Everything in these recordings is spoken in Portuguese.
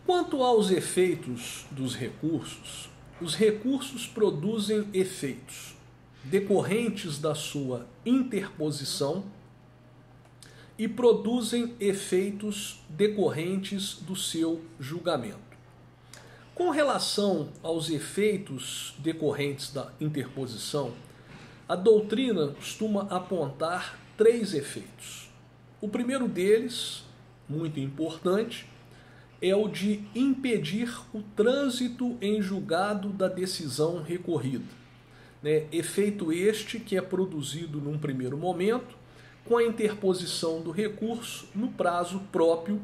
Quanto aos efeitos dos recursos, os recursos produzem efeitos decorrentes da sua interposição e produzem efeitos decorrentes do seu julgamento. Com relação aos efeitos decorrentes da interposição, a doutrina costuma apontar 3 efeitos. O primeiro deles, muito importante, é o de impedir o trânsito em julgado da decisão recorrida. Efeito este que é produzido num primeiro momento com a interposição do recurso no prazo próprio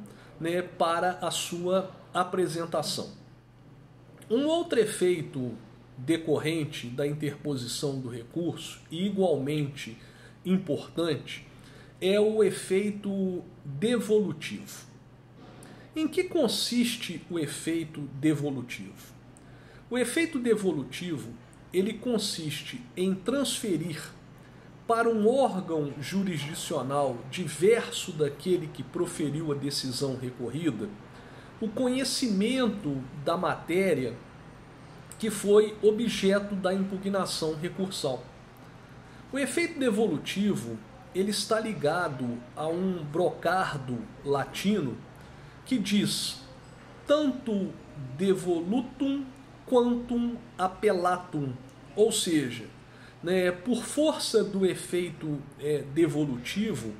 para a sua apresentação. Um outro efeito decorrente da interposição do recurso, e igualmente importante, é o efeito devolutivo. Em que consiste o efeito devolutivo? O efeito devolutivo, ele consiste em transferir para um órgão jurisdicional diverso daquele que proferiu a decisão recorrida o conhecimento da matéria que foi objeto da impugnação recursal. O efeito devolutivo, ele está ligado a um brocardo latino que diz tanto devolutum quantum appellatum, ou seja, por força do efeito devolutivo,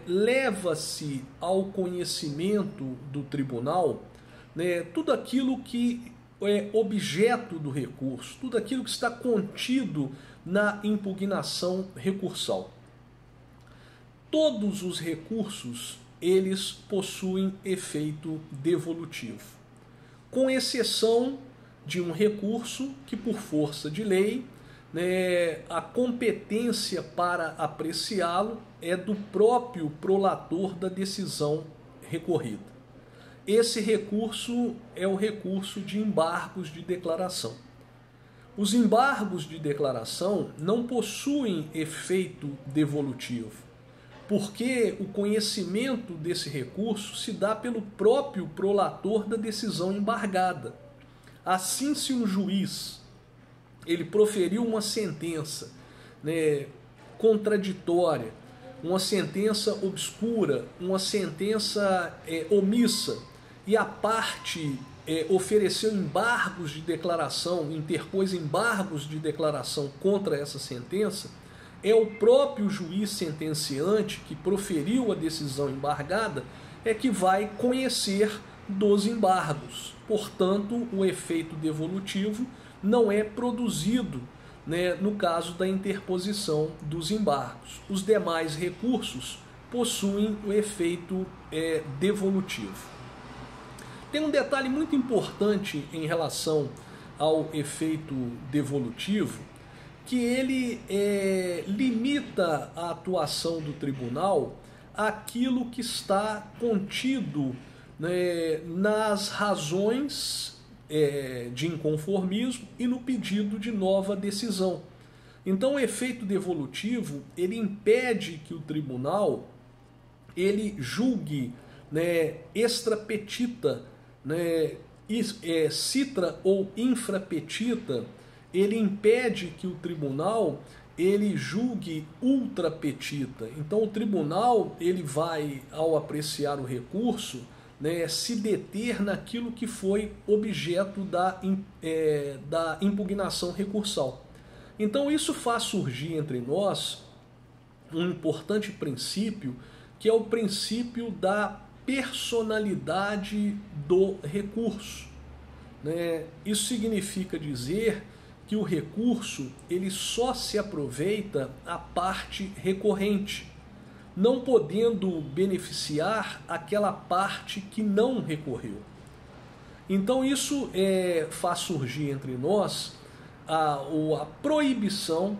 leva-se ao conhecimento do tribunal tudo aquilo que é objeto do recurso, tudo aquilo que está contido na impugnação recursal. Todos os recursos eles possuem efeito devolutivo, com exceção de um recurso que, por força de lei, a competência para apreciá-lo é do próprio prolator da decisão recorrida. Esse recurso é o recurso de embargos de declaração. Os embargos de declaração não possuem efeito devolutivo, porque o conhecimento desse recurso se dá pelo próprio prolator da decisão embargada. Assim, se um juiz ele proferiu uma sentença contraditória, uma sentença obscura, uma sentença omissa, e a parte ofereceu embargos de declaração, interpôs embargos de declaração contra essa sentença, é o próprio juiz sentenciante que proferiu a decisão embargada que vai conhecer dos embargos. Portanto, o efeito devolutivo não é produzido no caso da interposição dos embargos. Os demais recursos possuem o efeito devolutivo. Tem um detalhe muito importante em relação ao efeito devolutivo, que ele limita a atuação do tribunal àquilo que está contido nas razões de inconformismo e no pedido de nova decisão. Então, o efeito devolutivo ele impede que o tribunal ele julgue extra petita, citra ou infra petita. Ele impede que o tribunal ele julgue ultra petita. Então, o tribunal ele vai, ao apreciar o recurso, se deter naquilo que foi objeto da impugnação recursal. Então, isso faz surgir entre nós um importante princípio, que é o princípio da personalidade do recurso. Isso significa dizer que o recurso ele só se aproveita a parte recorrente, não podendo beneficiar aquela parte que não recorreu. Então isso faz surgir entre nós a proibição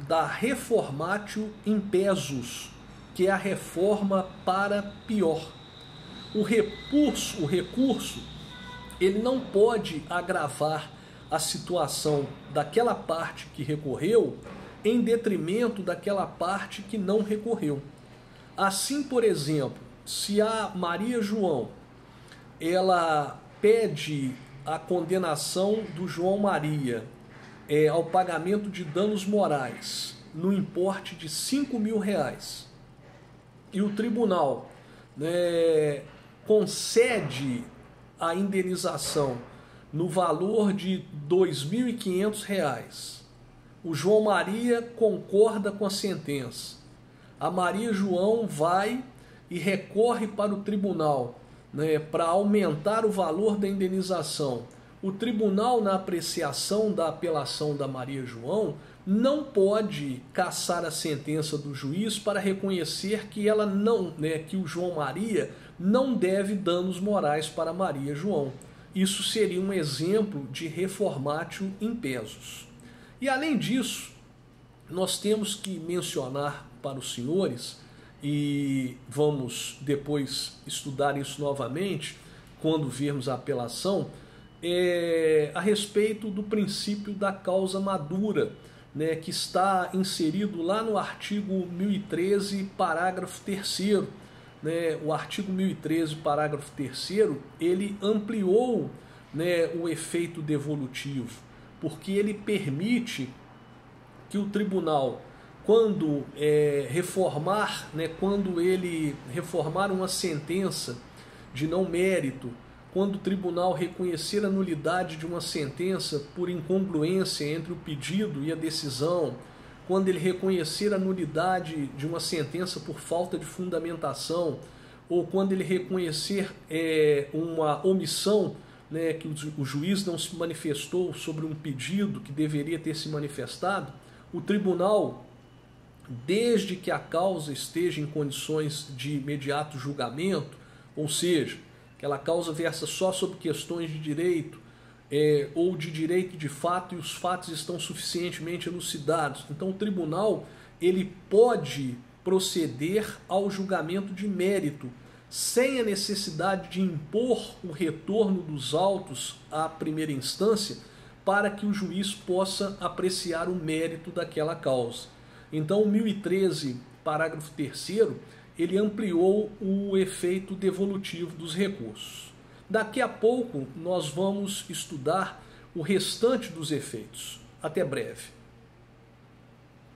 da reformatio impesus, que é a reforma para pior. O recurso ele não pode agravar a situação daquela parte que recorreu em detrimento daquela parte que não recorreu. Assim, por exemplo, se a Maria João ela pede a condenação do João Maria ao pagamento de danos morais no importe de R$ 5.000 e o tribunal, né, concede a indenização no valor de R$ 2.500, o João Maria concorda com a sentença. A Maria João vai e recorre para o tribunal, né, para aumentar o valor da indenização. O tribunal, na apreciação da apelação da Maria João, não pode cassar a sentença do juiz para reconhecer que ela não, né, que o João Maria não deve danos morais para Maria João. Isso seria um exemplo de reformatio in pesos. E além disso, nós temos que mencionar para os senhores, e vamos depois estudar isso novamente quando vermos a apelação, a respeito do princípio da causa madura, né, que está inserido lá no artigo 1013, parágrafo 3º. Né, o artigo 1013, parágrafo 3º, ele ampliou, né, o efeito devolutivo, porque ele permite que o tribunal, quando quando ele reformar uma sentença de não mérito, quando o tribunal reconhecer a nulidade de uma sentença por incongruência entre o pedido e a decisão, quando ele reconhecer a nulidade de uma sentença por falta de fundamentação, ou quando ele reconhecer uma omissão, né, que o juiz não se manifestou sobre um pedido que deveria ter se manifestado, o tribunal, desde que a causa esteja em condições de imediato julgamento, ou seja, aquela causa versa só sobre questões de direito ou de direito de fato e os fatos estão suficientemente elucidados. Então o tribunal ele pode proceder ao julgamento de mérito sem a necessidade de impor o retorno dos autos à primeira instância para que o juiz possa apreciar o mérito daquela causa. Então o 1013, parágrafo 3º, ele ampliou o efeito devolutivo dos recursos. Daqui a pouco nós vamos estudar o restante dos efeitos. Até breve.